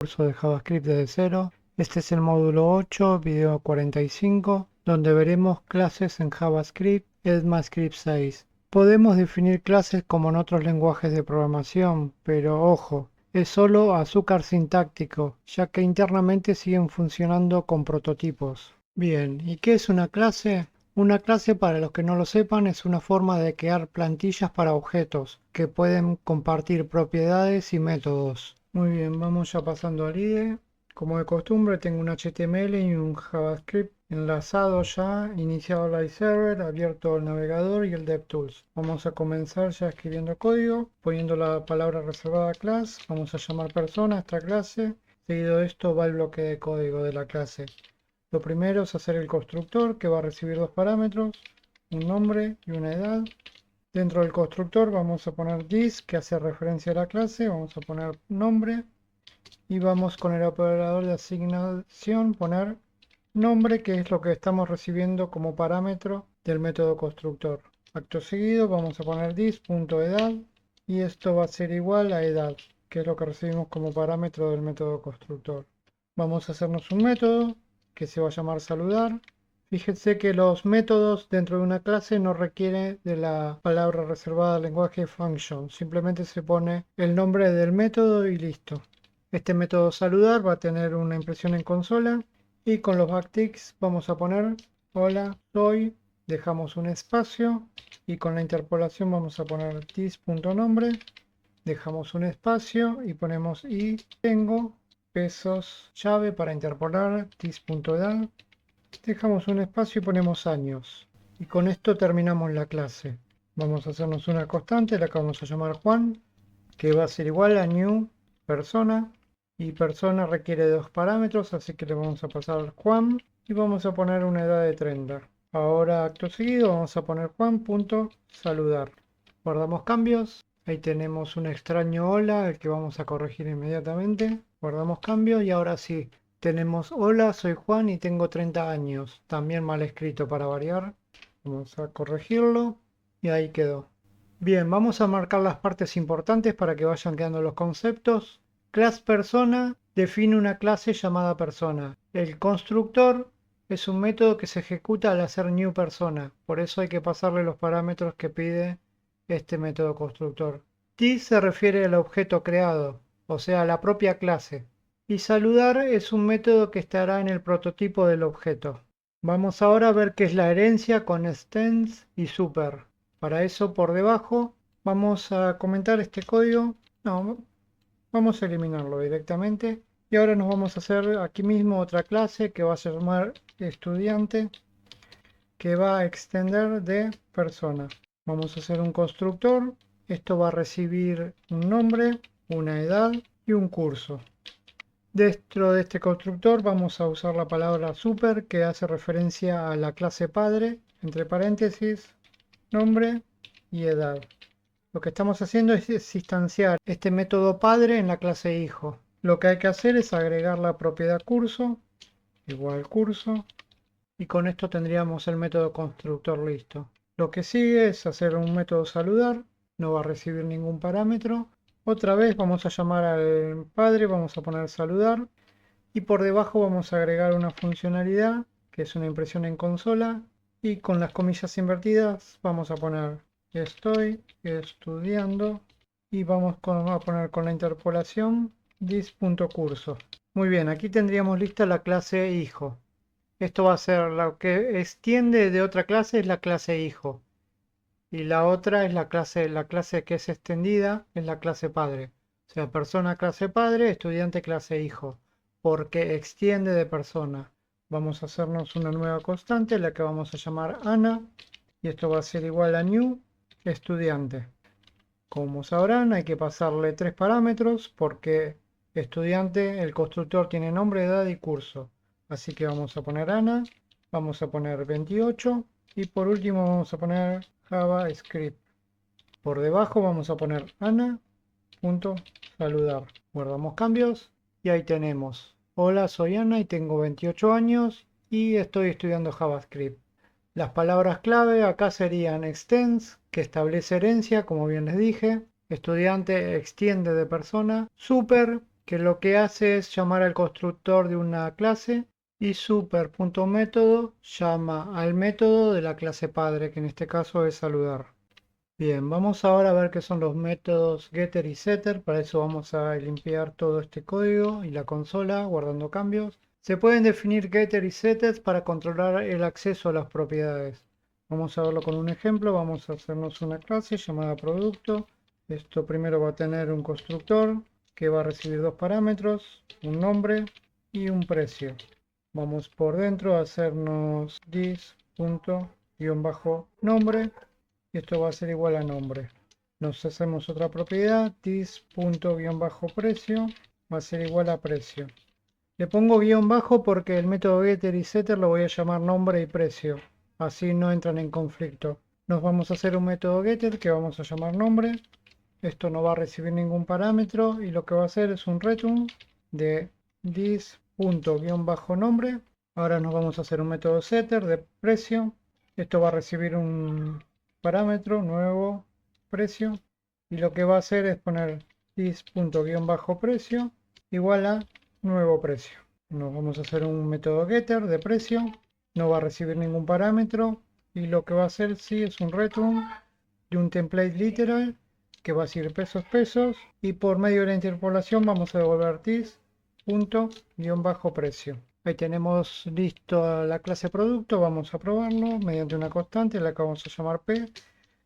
Curso de JavaScript desde cero. Este es el módulo 8, video 45, donde veremos clases en JavaScript, ECMAScript 6. Podemos definir clases como en otros lenguajes de programación, pero ojo, es solo azúcar sintáctico, ya que internamente siguen funcionando con prototipos. Bien, ¿y qué es una clase? Una clase, para los que no lo sepan, es una forma de crear plantillas para objetos que pueden compartir propiedades y métodos. Muy bien, vamos ya pasando al IDE. Como de costumbre, tengo un HTML y un JavaScript enlazado ya, iniciado el iServer, abierto el navegador y el DevTools. Vamos a comenzar ya escribiendo código, poniendo la palabra reservada class. Vamos a llamar persona a esta clase. Seguido de esto va el bloque de código de la clase. Lo primero es hacer el constructor, que va a recibir dos parámetros, un nombre y una edad. Dentro del constructor vamos a poner this, que hace referencia a la clase, vamos a poner nombre y vamos con el operador de asignación poner nombre, que es lo que estamos recibiendo como parámetro del método constructor. Acto seguido vamos a poner this.edad y esto va a ser igual a edad, que es lo que recibimos como parámetro del método constructor. Vamos a hacernos un método que se va a llamar saludar. Fíjense que los métodos dentro de una clase no requieren de la palabra reservada al lenguaje function. Simplemente se pone el nombre del método y listo. Este método saludar va a tener una impresión en consola y con los backticks vamos a poner hola, soy, dejamos un espacio y con la interpolación vamos a poner this.nombre, dejamos un espacio y ponemos y tengo pesos llave para interpolar this.edad. Dejamos un espacio y ponemos años. Y con esto terminamos la clase. Vamos a hacernos una constante, la que vamos a llamar Juan, que va a ser igual a new persona. Y persona requiere dos parámetros, así que le vamos a pasar Juan y vamos a poner una edad de 30. Ahora, acto seguido, vamos a poner Juan.saludar. Guardamos cambios. Ahí tenemos un extraño hola, el que vamos a corregir inmediatamente. Guardamos cambios y ahora sí. Tenemos hola, soy Juan y tengo 30 años. También mal escrito para variar. Vamos a corregirlo y ahí quedó. Bien, vamos a marcar las partes importantes para que vayan quedando los conceptos. Class persona define una clase llamada persona. El constructor es un método que se ejecuta al hacer new persona. Por eso hay que pasarle los parámetros que pide este método constructor. This se refiere al objeto creado, o sea, a la propia clase. Y saludar es un método que estará en el prototipo del objeto. Vamos ahora a ver qué es la herencia con extends y super. Para eso por debajo vamos a comentar este código. No, vamos a eliminarlo directamente. Y ahora nos vamos a hacer aquí mismo otra clase que va a llamar estudiante, que va a extender de persona. Vamos a hacer un constructor. Esto va a recibir un nombre, una edad y un curso. Dentro de este constructor vamos a usar la palabra super, que hace referencia a la clase padre, entre paréntesis, nombre y edad. Lo que estamos haciendo es instanciar este método padre en la clase hijo. Lo que hay que hacer es agregar la propiedad curso, igual curso, y con esto tendríamos el método constructor listo. Lo que sigue es hacer un método saludar, no va a recibir ningún parámetro. Otra vez vamos a llamar al padre, vamos a poner saludar, y por debajo vamos a agregar una funcionalidad, que es una impresión en consola, y con las comillas invertidas vamos a poner estoy estudiando y vamos a poner con la interpolación this.curso. Muy bien, aquí tendríamos lista la clase hijo. Esto va a ser lo que extiende de otra clase, es la clase hijo. Y la otra es la clase que es extendida, es la clase padre. O sea, persona clase padre, estudiante clase hijo. Porque extiende de persona. Vamos a hacernos una nueva constante, la que vamos a llamar Ana. Y esto va a ser igual a new estudiante. Como sabrán, hay que pasarle tres parámetros porque estudiante, el constructor tiene nombre, edad y curso. Así que vamos a poner Ana, vamos a poner 28 y por último vamos a poner JavaScript. Por debajo vamos a poner Ana.saludar. Guardamos cambios y ahí tenemos. Hola, soy Ana y tengo 28 años y estoy estudiando JavaScript. Las palabras clave acá serían extends, que establece herencia, como bien les dije. Estudiante extiende de persona. Super, que lo que hace es llamar al constructor de una clase y super.método llama al método de la clase padre, que en este caso es saludar. Bien, vamos ahora a ver qué son los métodos getter y setter. Para eso vamos a limpiar todo este código y la consola guardando cambios. Se pueden definir getter y setters para controlar el acceso a las propiedades. Vamos a verlo con un ejemplo. Vamos a hacernos una clase llamada producto. Esto primero va a tener un constructor que va a recibir dos parámetros, un nombre y un precio. Vamos por dentro a hacernos this.nombre y esto va a ser igual a nombre. Nos hacemos otra propiedad, this.precio va a ser igual a precio. Le pongo guión bajo porque el método getter y setter lo voy a llamar nombre y precio. Así no entran en conflicto. Nos vamos a hacer un método getter que vamos a llamar nombre. Esto no va a recibir ningún parámetro y lo que va a hacer es un return de this.nombre. Ahora nos vamos a hacer un método setter de precio. Esto va a recibir un parámetro nuevo precio y lo que va a hacer es poner this.precio igual a nuevo precio. Nos vamos a hacer un método getter de precio. No va a recibir ningún parámetro y lo que va a hacer sí es un return de un template literal que va a decir pesos pesos y por medio de la interpolación vamos a devolver this.precio. Ahí tenemos listo la clase producto, vamos a probarlo mediante una constante, la que vamos a llamar p,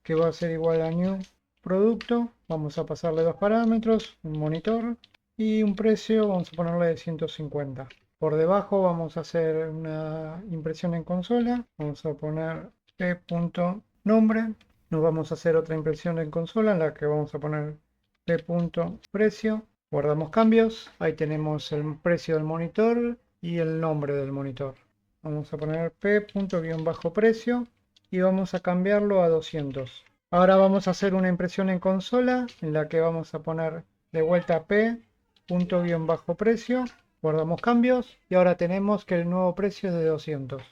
que va a ser igual a new producto. Vamos a pasarle dos parámetros, un monitor y un precio, vamos a ponerle de 150. Por debajo vamos a hacer una impresión en consola, vamos a poner p.nombre. Nos vamos a hacer otra impresión en consola en la que vamos a poner p.precio. Guardamos cambios. Ahí tenemos el precio del monitor y el nombre del monitor. Vamos a poner p.precio y vamos a cambiarlo a 200. Ahora vamos a hacer una impresión en consola en la que vamos a poner de vuelta p.precio. Guardamos cambios y ahora tenemos que el nuevo precio es de 200.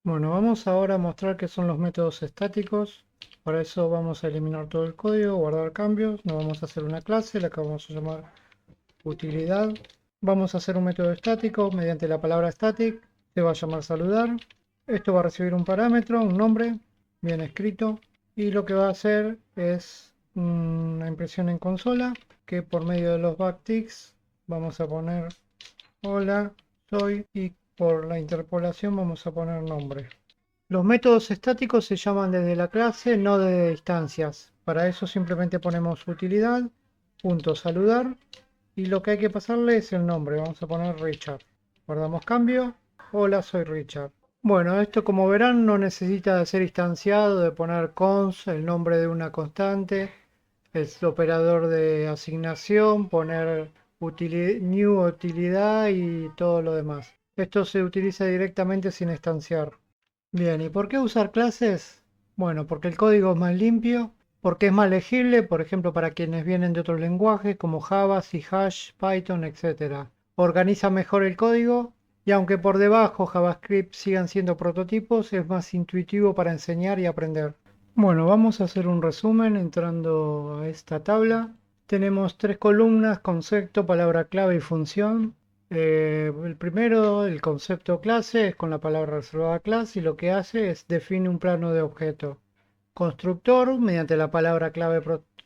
Bueno, vamos ahora a mostrar qué son los métodos estáticos. Para eso vamos a eliminar todo el código, guardar cambios. Nos vamos a hacer una clase, la que vamos a llamar utilidad. Vamos a hacer un método estático mediante la palabra static. Se va a llamar saludar. Esto va a recibir un parámetro, un nombre, bien escrito. Y lo que va a hacer es una impresión en consola, que por medio de los backticks vamos a poner hola, soy, y por la interpolación vamos a poner nombre. Los métodos estáticos se llaman desde la clase, no desde instancias. Para eso simplemente ponemos utilidad, punto saludar, y lo que hay que pasarle es el nombre. Vamos a poner Richard. Guardamos cambio. Hola, soy Richard. Bueno, esto como verán no necesita de ser instanciado, de poner cons, el nombre de una constante, el operador de asignación, poner new utilidad y todo lo demás. Esto se utiliza directamente sin instanciar. Bien, ¿y por qué usar clases? Bueno, porque el código es más limpio, porque es más legible, por ejemplo, para quienes vienen de otros lenguajes como Java, C#, Python, etc. Organiza mejor el código y aunque por debajo JavaScript sigan siendo prototipos, es más intuitivo para enseñar y aprender. Bueno, vamos a hacer un resumen entrando a esta tabla. Tenemos tres columnas, concepto, palabra clave y función. El primero, el concepto clase, es con la palabra reservada clase y lo que hace es define un plano de objeto. Constructor, mediante la palabra clave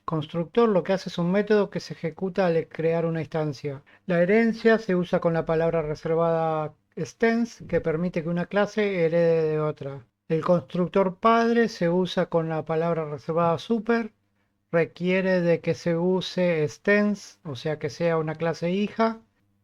constructor, lo que hace es un método que se ejecuta al crear una instancia. La herencia se usa con la palabra reservada extends, que permite que una clase herede de otra. El constructor padre se usa con la palabra reservada super, requiere de que se use extends, o sea que sea una clase hija.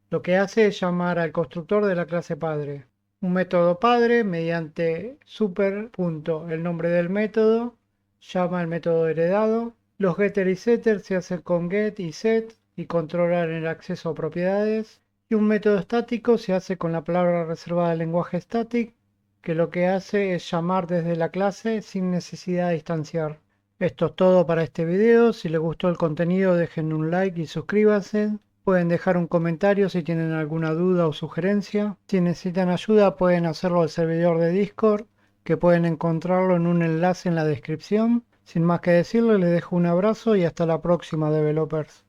Lo que hace es llamar al constructor de la clase padre. Un método padre mediante super, el nombre del método, llama al método heredado. Los getter y setter se hacen con get y set y controlan el acceso a propiedades. Y un método estático se hace con la palabra reservada del lenguaje static, que lo que hace es llamar desde la clase sin necesidad de instanciar. Esto es todo para este video. Si les gustó el contenido, dejen un like y suscríbanse. Pueden dejar un comentario si tienen alguna duda o sugerencia. Si necesitan ayuda pueden hacerlo al servidor de Discord, que pueden encontrarlo en un enlace en la descripción. Sin más que decirles, les dejo un abrazo y hasta la próxima, developers.